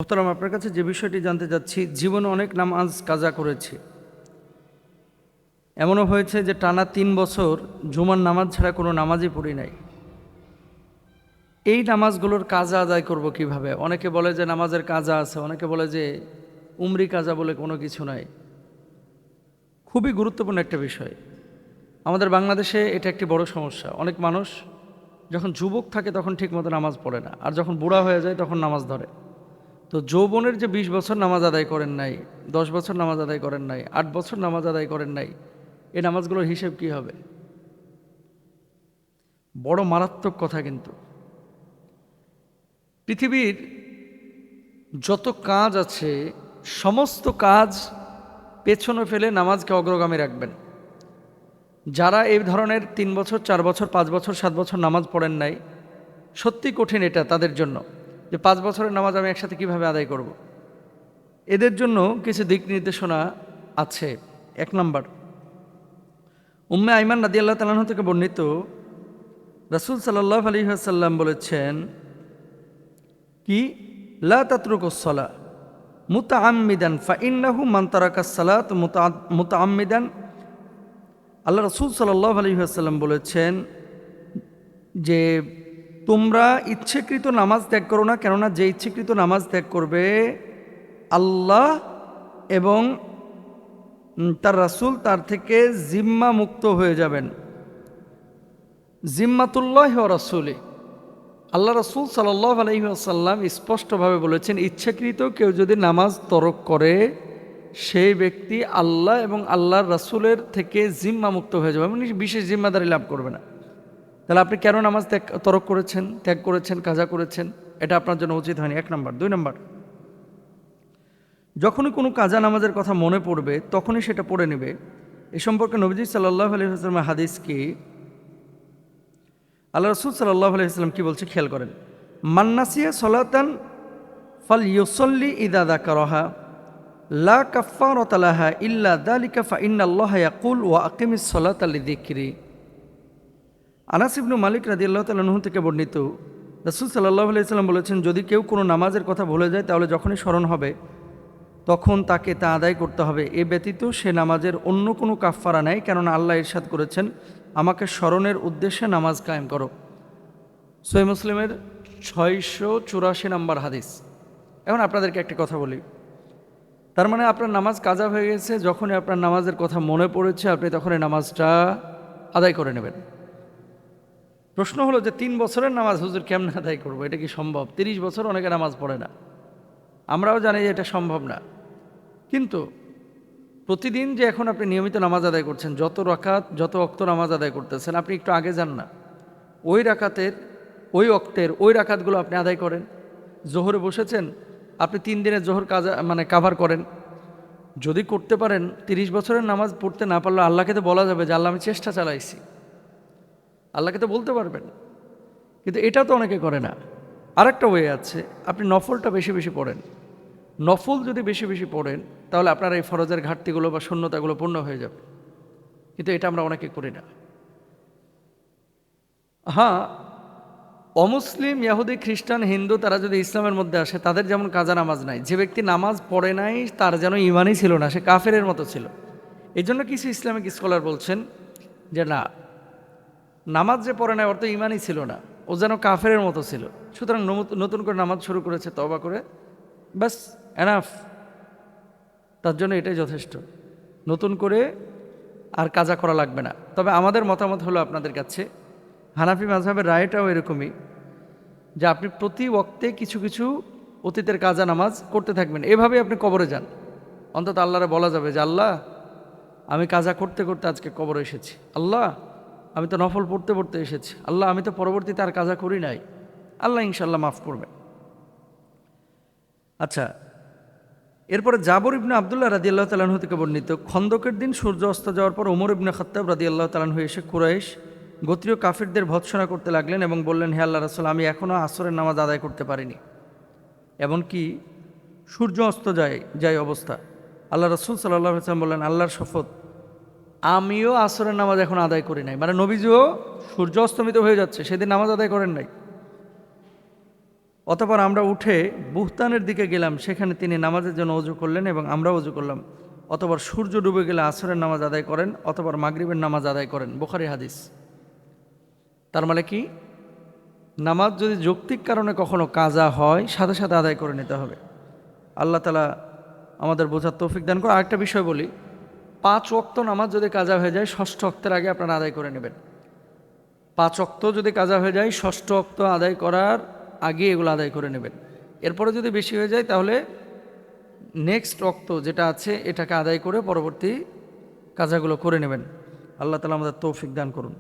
মোহতারাম, আপনার কাছে যে বিষয়টি জানতে চাচ্ছি, জীবনে অনেক নামাজ কাজা করেছি। এমনও হয়েছে যে টানা 3 বছর জুমার নামাজ ছাড়া কোনো নামাজই পড়ি নাই। এই নামাজগুলোর কাজা আদায় করব কিভাবে? অনেকে বলে যে নামাজের কাজা আছে, অনেকে বলে যে উমরি কাজা বলে কোনো কিছু নাই। খুবই গুরুত্বপূর্ণ একটা বিষয়। আমাদের বাংলাদেশে এটা একটি বড় সমস্যা। অনেক মানুষ যখন যুবক থাকে তখন ঠিকমতো নামাজ পড়ে না, আর যখন বুড়া হয়ে যায় তখন নামাজ ধরে। তো যৌবনের যে 20 বছর নামাজ আদায় করেন নাই, 10 বছর নামাজ আদায় করেন নাই, 8 বছর নামাজ আদায় করেন নাই, এই নামাজগুলোর হিসেব কি হবে? বড় মারাত্মক কথা। কিন্তু পৃথিবীর যত কাজ আছে সমস্ত কাজ পেছনে ফেলে নামাজকে অগ্রগামী রাখবেন। যারা এই ধরনের 3 বছর, 4 বছর, 5 বছর, 7 বছর নামাজ পড়েন নাই, সত্যি কঠিন এটা তাদের জন্য, যে 5 বছরের নামাজ আমি একসাথে কিভাবে আদায় করব। এদের জন্য কিছু দিক নির্দেশনা আছে। 1 নম্বর, উম্মে আইমান রাদিয়াল্লাহু তাআলা আনহা থেকে বর্ণিত, রাসূল সাল্লাল্লাহু আলাইহি ওয়াসাল্লাম বলেছেন কি, লা তাতরুকুস সালাহ মুতাআম্মিদান ফাইন্নাহু মান তারাকাস সালাত মুতাআম্মিদান। আল্লাহ রাসূল সাল্লাল্লাহু আলাইহি ওয়াসাল্লাম বলেছেন যে তোমরা ইচ্ছাকৃত নামাজ ত্যাগ করো না, কেননা যে ইচ্ছাকৃত নামাজ ত্যাগ করবে আল্লাহ এবং তার রাসূল তার থেকে জিম্মা মুক্ত হয়ে যাবেন। জিম্মাতুল্লাহ ওয়া রাসূলি, আল্লাহ রাসূল সাল্লাল্লাহু আলাইহি ওয়াসাল্লাম স্পষ্টভাবে বলেছেন, ইচ্ছাকৃত কেউ যদি নামাজ তরক করে সেই ব্যক্তি আল্লাহ এবং আল্লাহর রাসূলের থেকে জিম্মা মুক্ত হয়ে যাবে, মানে বিশেষ জিম্মাদারি লাভ করবে না। তাহলে আপনি কেন নামাজ ত্যাগ করেছেন, কাজা করেছেন? এটা আপনার জন্য উচিত হয়নি। 1 নম্বর। 2 নম্বর, যখনই কোনো কাজা নামাজের কথা মনে পড়বে তখনই সেটা পড়ে নেবে। এ সম্পর্কে নবীজি সাল্লাল্লাহু আলাইহি ওয়াসাল্লামের হাদিস কি, আল্লাহ রাসূল সাল্লাল্লাহু আলাইহি ওয়াসাল্লাম কি বলছে খেয়াল করেন, মান নাসিয়া সালাতান ফালইউসাল্লি ইযা যাকারাহা লা কাফফারাতা লাহা ইল্লা যালিকা ফাইন্নাল্লাহা ইয়াকুল ওয়া আকিমিস সালাতা লিযিকরি। আনাস ইবনে মালিক রাদিয়াল্লাহু তাআলা আনহু থেকে বর্ণিত, রাসূল সাল্লাল্লাহু আলাইহি ওয়াসাল্লাম বলেছেন, যদি কেউ কোনো নামাজের কথা ভুলে যায় তাহলে যখনই স্মরণ হবে তখন তাকে তা আদায় করতে হবে। এ ব্যতীত সে নামাজের অন্য কোনো কাফফারা নেই, কেননা আল্লাহ ইরশাদ করেছেন, আমাকে স্মরণের উদ্দেশ্যে নামাজ কায়েম করো। সহিহ মুসলিমের 684 নম্বর হাদিস। এখন আপনাদেরকে একটা কথা বলি, তার মানে আপনার নামাজ কাজা হয়ে গেছে, যখনই আপনার নামাজের কথা মনে পড়েছে আপনি তখনই নামাজটা আদায় করে নেবেন। প্রশ্ন হলো যে 3 বছরের নামাজ হুজুর কেমনে আদায় করবো? এটা কি সম্ভব? 30 বছর অনেকে নামাজ পড়ে না, আমরাও জানি যে এটা সম্ভব না। কিন্তু প্রতিদিন যে এখন আপনি নিয়মিত নামাজ আদায় করছেন, যত রাকাত, যত ওয়াক্ত নামাজ আদায় করতেছেন, আপনি একটু আগে যান না, ওই রাকাতের, ওই ওয়াক্তের ওই রাকাতগুলো আপনি আদায় করেন। জোহরে বসেছেন, আপনি 3 দিনের জোহর কাভার করেন। যদি করতে পারেন, 30 বছরের নামাজ পড়তে না পারলে আল্লাহকে তো বলা যাবে যে আল্লাহ আমি চেষ্টা চালাইছি, আল্লাহকে তো বলতে পারবেন। কিন্তু এটা তো অনেকে করে না। আরেকটা ওয়ে আছে, আপনি নফলটা বেশি বেশি পড়েন। নফল যদি বেশি বেশি পড়েন তাহলে আপনার এই ফরজের ঘাটতিগুলো বা শূন্যতাগুলো পূর্ণ হয়ে যাবে। কিন্তু এটা আমরা অনেকে করি না। হ্যাঁ, অমুসলিম, ইহুদি, খ্রিস্টান, হিন্দু তারা যদি ইসলামের মধ্যে আসে, তাদের যেমন কাজা নামাজ নাই। যে ব্যক্তি নামাজ পড়ে নাই তার যেন ইমানই ছিল না, সে কাফেরের মতো ছিল। এই জন্য কিছু ইসলামিক স্কলার বলছেন যে না, নামাজ যে পড়ে নাই ওর তো ইমানই ছিল না, ও যেন কাফেরের মতো ছিল। সুতরাং নতুন করে নামাজ শুরু করেছে তওবা করে, ব্যাস এনাফ, তার জন্য এটাই যথেষ্ট। নতুন করে আর কাজা করা লাগবে না। তবে আমাদের মতামত হলো আপনাদের কাছে, হানাফি মাযহাবের রায়টাও এরকমই, যে আপনি প্রতি ওয়াক্তে কিছু কিছু অতীতের কাজা নামাজ করতে থাকবেন। এভাবে আপনি কবরে যান, অন্তত আল্লাহরে বলা যাবে যে আল্লাহ আমি কাজা করতে করতে আজকে কবরে এসেছি, আল্লাহ আমি তো নফল পড়তে পড়তে এসেছি, আল্লাহ আমি তো পরবর্তীতে আর কাজা করি নাই, আল্লাহ ইনশাল্লাহ মাফ করবে। আচ্ছা, এরপরে জাবর ইবনে আব্দুল্লাহ রাদিয়াল্লাহু তাআলা আনহু থেকে বর্ণিত, খন্দকের দিন সূর্য অস্ত যাওয়ার পর ওমর ইবনে খাত্তাব রাদিয়াল্লাহু তাআলা আনহু এসে কুরাইশ গোত্রীয় কাফিরদের ভৎসনা করতে লাগলেন এবং বললেন, হে আল্লাহর রাসূল, আমি এখনও আসরের নামাজ আদায় করতে পারিনি, এমনকি সূর্য অস্ত যায় অবস্থা। আল্লাহ রাসূল সাল্লাল্লাহু আলাইহি ওয়াসাল্লাম বললেন, আল্লাহর শপথ, আমিও আসরের নামাজ এখন আদায় করি নাই। মানে নবীজিও সূর্য অস্তমিত হয়ে যাচ্ছে, সেদিন নামাজ আদায় করেন নাই। অতঃপর আমরা উঠে বুহতানের দিকে গেলাম, সেখানে তিনি নামাজের জন্য অজু করলেন এবং আমরা অজু করলাম। অতঃপর সূর্য ডুবে গেলে আসরের নামাজ আদায় করেন, অতঃপর মাগরিবের নামাজ আদায় করেন। বুখারী হাদিস। তার মানে কি, নামাজ যদি যৌক্তিক কারণে কখনো কাজা হয় সাথে সাথে আদায় করে নিতে হবে। আল্লাহ তাআলা আমাদের বোঝার তৌফিক দান করে। আরেকটা বিষয় বলি, 5 ওয়াক্ত নামাজ যদি কাজা হয়ে যায় ষষ্ঠ ওয়াক্তের আগে আপনারা আদায় করে নেবেন। 5 ওয়াক্ত যদি কাজা হয়ে যায় ষষ্ঠ ওয়াক্ত আদায় করার আগে এগুলো আদায় করে নেবেন। এরপরে যদি বেশি হয়ে যায় তাহলে নেক্সট ওয়াক্ত যেটা আছে এটাকে আদায় করে পরবর্তী কাজাগুলো করে নেবেন। আল্লাহ তাআলা আমাদের তৌফিক দান করুন।